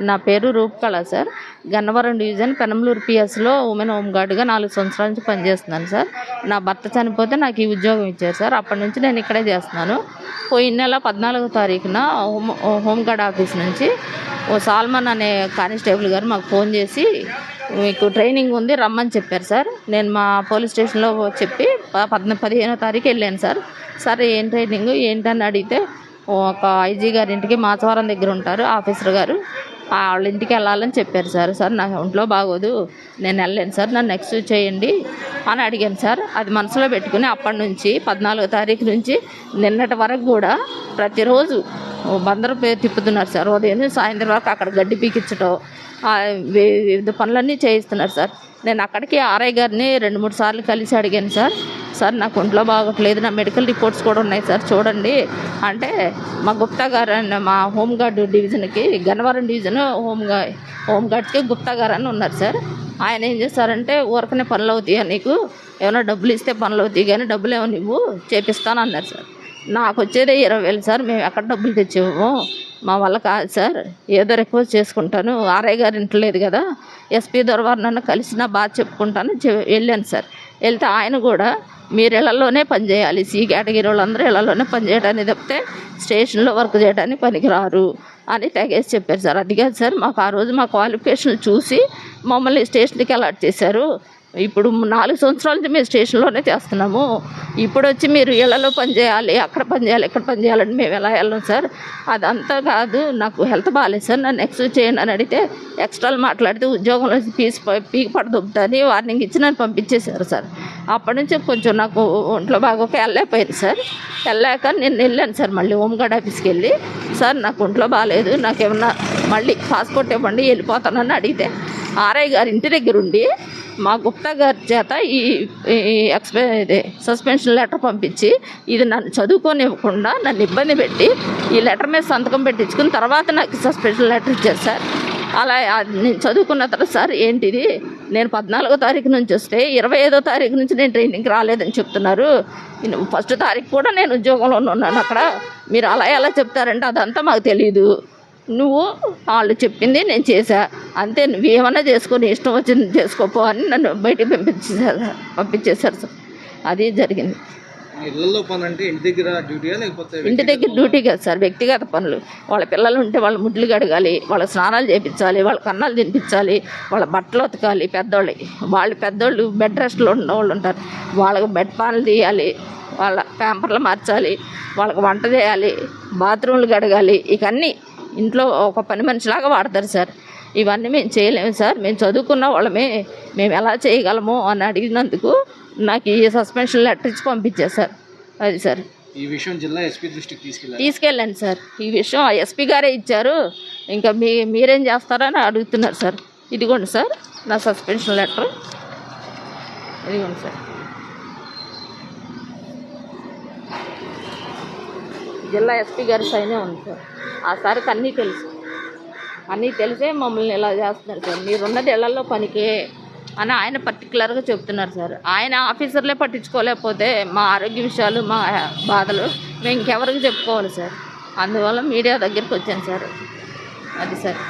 నా పేరు Roopakala sir. Gannavaram division Penamaluru పిఎస్లో ఉమెన్ హోమ్ గార్డ్గా 4 సంవత్సరాల నుంచి పనిచేస్తున్నాను సార్. నా భర్త చనిపోతే నాకు ఈ ఉద్యోగం ఇచ్చారు సార్. అప్పటి నుంచి నేను ఇక్కడే చేస్తున్నాను. పోయిన నెల 14వ తారీఖున హోమ్ గార్డ్ ఆఫీస్ నుంచి ఓ సాల్మన్ అనే కానిస్టేబుల్ గారు మాకు ఫోన్ చేసి మీకు ట్రైనింగ్ ఉంది రమ్మని చెప్పారు సార్. నేను మా పోలీస్ స్టేషన్లో చెప్పి 15వ తారీఖు వెళ్ళాను సార్. సార్ ఏం ట్రైనింగ్ ఏంటని అడిగితే ఒక ఐజీ గారి ఇంటికి మాచవరం దగ్గర ఉంటారు ఆఫీసర్ గారు, వాళ్ళ ఇంటికి వెళ్ళాలని చెప్పారు సార్. సార్ నాకు ఒంట్లో బాగోదు, నేను వెళ్ళలేను సార్, నన్ను ఎక్స్క్యూజ్ చేయండి అని అడిగాను సార్. అది మనసులో పెట్టుకుని అప్పటి నుంచి 14వ తారీఖు నుంచి నిన్నటి వరకు కూడా ప్రతిరోజు బందరు తిప్పుతున్నారు సార్. ఉదయం సాయంత్రం వరకు అక్కడ గడ్డి పీకించడం, వివిధ పనులన్నీ చేయిస్తున్నారు సార్. నేను అక్కడికి ఆర్ఐ గారిని 2-3 సార్లు కలిసి అడిగాను సార్. సార్ నాకు ఒంట్లో బాగోట్లేదు, నా మెడికల్ రిపోర్ట్స్ కూడా ఉన్నాయి సార్ చూడండి అంటే, మా గుప్తా గారు అని మా హోంగార్డ్ డివిజన్కి గన్నవరం డివిజన్ హోంగార్డ్స్కి గుప్తా గారు అని ఉన్నారు సార్. ఆయన ఏం చేస్తారంటే ఊరకనే పనులు అవుతాయా నీకు, ఏమైనా డబ్బులు ఇస్తే పనులు అవుతాయి కానీ డబ్బులు ఏమో నువ్వు చేపిస్తాను అన్నారు సార్. నాకు వచ్చేదే 20,000 సార్, మేము ఎక్కడ డబ్బులు తెచ్చేమో, మా వల్ల కాదు సార్, ఏదో రిక్వెస్ట్ చేసుకుంటాను, ఆర్ఐ గారు ఇంటలేదు కదా, ఎస్పీ దొరవారు నన్ను కలిసిన బాధ చెప్పుకుంటాను వెళ్ళాను సార్. వెళ్తే ఆయన కూడా మీరు ఇళ్లలోనే పనిచేయాలి, సి కేటగిరీ వాళ్ళందరూ ఇళ్లలోనే పనిచేయడానికి తప్పితే స్టేషన్లో వర్క్ చేయడానికి పనికిరారు అని తెగేసి చెప్పారు సార్. అది కాదు సార్, మాకు ఆ రోజు మా క్వాలిఫికేషన్ చూసి మమ్మల్ని స్టేషన్కి అలాట్ చేశారు. ఇప్పుడు 4 సంవత్సరాల నుంచి మేము స్టేషన్లోనే చేస్తున్నాము, ఇప్పుడు వచ్చి మీరు ఇళ్లలో పనిచేయాలి, అక్కడ పనిచేయాలి, ఇక్కడ పనిచేయాలని మేము ఎలా వెళ్ళాం సార్. అదంతా కాదు, నాకు హెల్త్ బాగాలేదు సార్, నన్ను ఎక్స్క్యూజ్ చేయండి అని అడిగితే ఎక్స్ట్రాలు మాట్లాడితే ఉద్యోగంలో పీకి పడదొబ్బుతాని వార్నింగ్ ఇచ్చి నన్ను పంపించేశారు సార్. అప్పటి నుంచి కొంచెం నాకు ఒంట్లో బాగోక వెళ్ళలేకపోయింది సార్. వెళ్ళాక నేను వెళ్ళాను సార్, మళ్ళీ హోంగార్డ్ ఆఫీస్కి వెళ్ళి సార్ నాకు ఒంట్లో బాగాలేదు, నాకేమన్నా మళ్ళీ పాస్పోర్ట్ ఇవ్వండి వెళ్ళిపోతానని అడిగితే ఆర్ఐ గారి ఇంటి దగ్గర ఉండి మా గుప్తా గారి చేత ఈ సస్పెన్షన్ లెటర్ పంపించి ఇది నన్ను చదువుకోనివ్వకుండా నన్ను ఇబ్బంది పెట్టి ఈ లెటర్ మీద సంతకం పెట్టించుకున్న తర్వాత నాకు సస్పెన్షన్ లెటర్ ఇచ్చారు సార్. అలా నేను చదువుకున్న తర్వాత సార్ ఏంటిది, నేను 14వ తారీఖు నుంచి వస్తే 25వ తారీఖు నుంచి నేను ట్రైనింగ్కి రాలేదని చెప్తున్నారు, 1వ తారీఖు కూడా నేను ఉద్యోగంలో ఉన్నాను అక్కడ, మీరు అలా ఎలా చెప్తారంటే అదంతా మాకు తెలీదు, నువ్వు వాళ్ళు చెప్పింది నేను చేశా అంతే, నువ్వు ఏమన్నా చేసుకొని ఇష్టం వచ్చింది చేసుకోపో అని నన్ను బయటికి పంపించేశారు సార్. అది జరిగింది. ఇంటి దగ్గర డ్యూటీ కాదు సార్, వ్యక్తిగత పనులు. వాళ్ళ పిల్లలు ఉంటే వాళ్ళ ముడ్లు కడగాలి, వాళ్ళ స్నానాలు చేయించాలి, వాళ్ళ కన్నాలు తినిపించాలి, వాళ్ళ బట్టలు ఉతకాలి, వాళ్ళు పెద్దోళ్ళు బెడ్ రెస్ట్లో ఉన్న వాళ్ళు ఉంటారు, వాళ్ళకి బెడ్ పాన్లు తీయాలి, వాళ్ళ ప్యాంపర్లు మార్చాలి, వాళ్ళకి వంట చేయాలి, బాత్రూమ్లు కడగాలి, ఇవన్నీ ఇంట్లో ఒక పని మనిషిలాగా వాడతారు సార్. ఇవన్నీ మేము చేయలేము సార్, మేము చదువుకున్న వాళ్ళమే, మేము ఎలా చేయగలము అని అడిగినందుకు నాకు ఈ సస్పెన్షన్ లెటర్ ఇచ్చి పంపించారు సార్. అది సార్, ఈ విషయం జిల్లా ఎస్పీ దృష్టికి తీసుకెళ్ళండి సార్. ఈ విషయం ఎస్పీ గారే ఇచ్చారు, ఇంకా మీరేం చేస్తారని అడుగుతున్నారు సార్. ఇదిగోండి సార్ నా సస్పెన్షన్ లెటర్, ఇదిగోండి సార్. జిల్లా ఎస్పీ గారి సైనే ఉంది సార్. ఆ సార్కి అన్నీ తెలిసే మమ్మల్ని ఇలా చేస్తున్నారు సార్. మీరున్నది ఇళ్లలో పనికే అని ఆయన పర్టికులర్గా చెప్తున్నారు సార్. ఆయన ఆఫీసర్లే పట్టించుకోలేకపోతే మా ఆరోగ్య విషయాలు, మా బాధలు మేము ఇంకెవరికి చెప్పుకోవాలి సార్. అందువల్ల మీడియా దగ్గరికి వచ్చాను సార్. అది సార్.